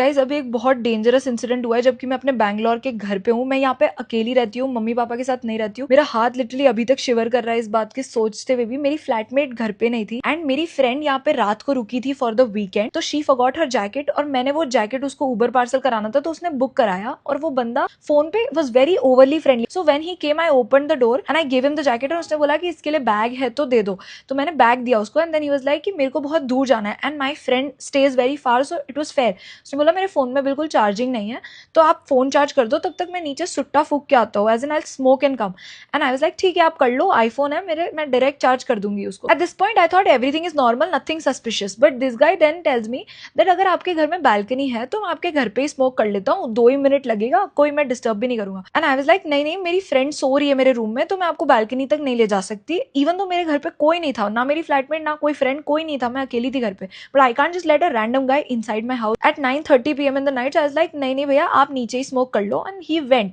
Guys अभी एक बहुत डेंजरस इंसिडेंट हुआ है जबकि मैं अपने बैंगलोर के घर पे हूँ। मैं यहाँ पे अकेली रहती हूँ, मम्मी पापा के साथ नहीं रहती हूँ। मेरा हाथ लिटरली अभी तक शिवर कर रहा है इस बात के सोचते हुए भी। मेरी फ्लैटमेट घर पे नहीं थी एंड मेरी फ्रेंड यहाँ पे रात को रुकी थी फॉर द वीकेंड, तो शी फॉरगॉट हर जैकेट और मैंने वो जैकेट उसको उबर पार्सल कराना था तो उसने बुक कराया और वो बंदा फोन पे was very overly friendly. So when he came I open the door and I give him the jacket और उसने बोला कि इसके लिए बैग है तो दे दो, तो मैंने बैग दिया उसको and then he was like कि मेरे को बहुत दूर जाना है and my friend stays very far so it was fair. उसने बोला मेरे फोन में बिल्कुल चार्जिंग नहीं है तो आप फोन चार्ज कर दो, तब तक मैं नीचे सुट्टा फूक के आता हूँ, as in I smoke and come. And I was like ठीक है आप कर लो, आईफोन है मेरे, मैं डायरेक्ट चार्ज कर दूंगी उसको। At this point I thought everything is normal, nothing suspicious, but this guy then tells me that अगर आपके घर में बैल्कनी है तो मैं आपके घर पे ही स्मोक कर लेता हूँ, 2 ही मिनट लगेगा, कोई मैं डिस्टर्ब भी नहीं करूंगा। एंड आई वाज लाइक नहीं मेरी फ्रेंड सो रही है मेरे रूम में तो मैं आपको बैल्कनी तक नहीं ले जा सकती, इवन तो मेरे घर पे कोई नहीं था, ना मेरी फ्लैटमेट ना कोई फ्रेंड, कोई नहीं था, मैं अकेली थी घर पे, but I can't just let a random guy inside my house at 9:30 PM in the night. I was like नहीं भैया आप नीचे ही स्मोक कर लो एंड ही वेंट।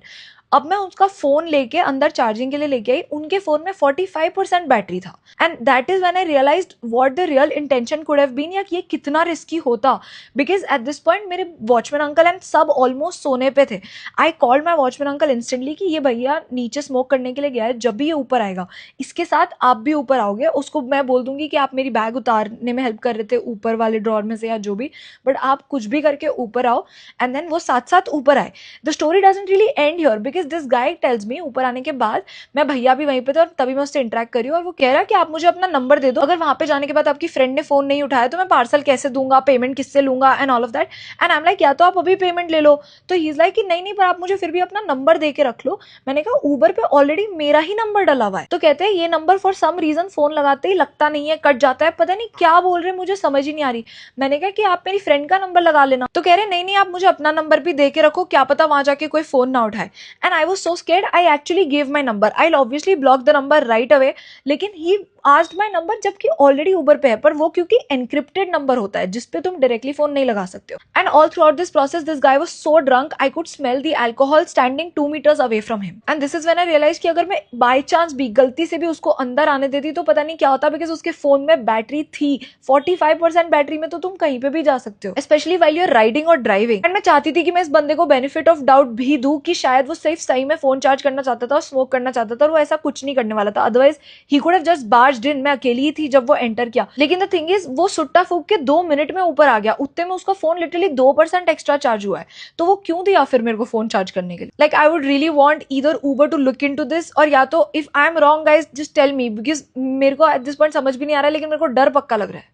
अब मैं उसका फोन लेके अंदर चार्जिंग के लिए लेके आई, उनके फोन में 45% बैटरी था and that is when I realised what the real intention could have been, या ये कितना रिस्की होता। बिकॉज एट दिस पॉइंट मेरे वॉचमैन अंकल एंड सब ऑलमोस्ट सोने पे थे। I called my watchman uncle instantly कि ये भैया नीचे स्मोक करने के लिए गया है, जब भी ये ऊपर आएगा इसके साथ आप भी ऊपर आओगे, उसको मैं बोल दूंगी कि आप मेरी बैग उतारने में हेल्प कर रहे थे ऊपर वाले ड्रॉर में से या जो भी, बट आप कुछ भी करके ऊपर आओ। एंड देन वो साथ साथ ऊपर आए। The story doesn't really and here because this guy tells me ऊपर आने के बाद मैं भैया भी वहीं पे थे और तभी मैं उससे इंटरेक्ट करी और वो कह रहा कि आप मुझे अपना नंबर दे दो, अगर वहां पे जाने के बाद आपकी फ्रेंड ने फोन नहीं उठाया तो मैं पार्सल कैसे दूंगा, पेमेंट किससे लूंगा and all of that. And I am like या तो आप अभी पेमेंट ले लो, तो ही इज लाइक कि नहीं पर आप मुझे फिर भी अपना नंबर दे के रख लो। मैंने कहा ऊबर पे ऑलरेडी मेरा ही नंबर डला हुआ है, तो कहते हैं ये number for some reason phone लगाते ही लगता नहीं है, कट जाता है, पता नहीं क्या बोल रहे मुझे समझ ही नहीं आ रही। मैंने कहा कि आप मेरी फ्रेंड का नंबर लगा लेना, तो कह रहे नहीं आप मुझे अपना नंबर भी दे के रखो, क्या पता वहां जाके कोई फोन ना उठाए। And I was so scared, I actually gave my number. I'll obviously block the number right away. लेकिन he asked my number जबकि ऑलरेडी उबर पे है, पर वो क्योंकि एनक्रिप्टेड नंबर होता है जिसपे तुम डायरेक्टली फोन नहीं लगा सकते हो। And all throughout this process this guy was so drunk I could smell the alcohol standing 2 meters away from him. And this is when I realise कि अगर मैं बाय चांस भी गलती से भी उसको अंदर आने देती तो पता नहीं क्या होता, बिकॉज उसके फोन में बैटरी थी 45% बैटरी में, तो तुम कहीं पे भी जा सकते हो, स्पेशली वाइल यूर राइडिंग और ड्राइविंग। एंड मैं चाहती थी कि मैं इस बंदे को बेनिफिट ऑफ डाउट भी दूं कि शायद वो सिर्फ सही में फोन चार्ज करना चाहता था और स्मोक करना चाहता था और वो ऐसा कुछ नहीं करने वाला था, otherwise he could have just barged in. मैं अकेली थी जब वो एंटर किया, लेकिन द थिंग इज वो सुट्टा फूक के 2 मिनट में ऊपर आ गया, उतने में उसका फोन लिटरली 2% एक्स्ट्रा चार्ज हुआ है, तो वो क्यों दिया फिर मेरे को फोन चार्ज करने के लिए। Like I would really want either Uber to look into this, और या तो if I am wrong guys just tell me, because मेरे को एट दिस पॉइंट समझ भी नहीं आ रहा है, लेकिन मेरे को डर पक्का लग रहा है।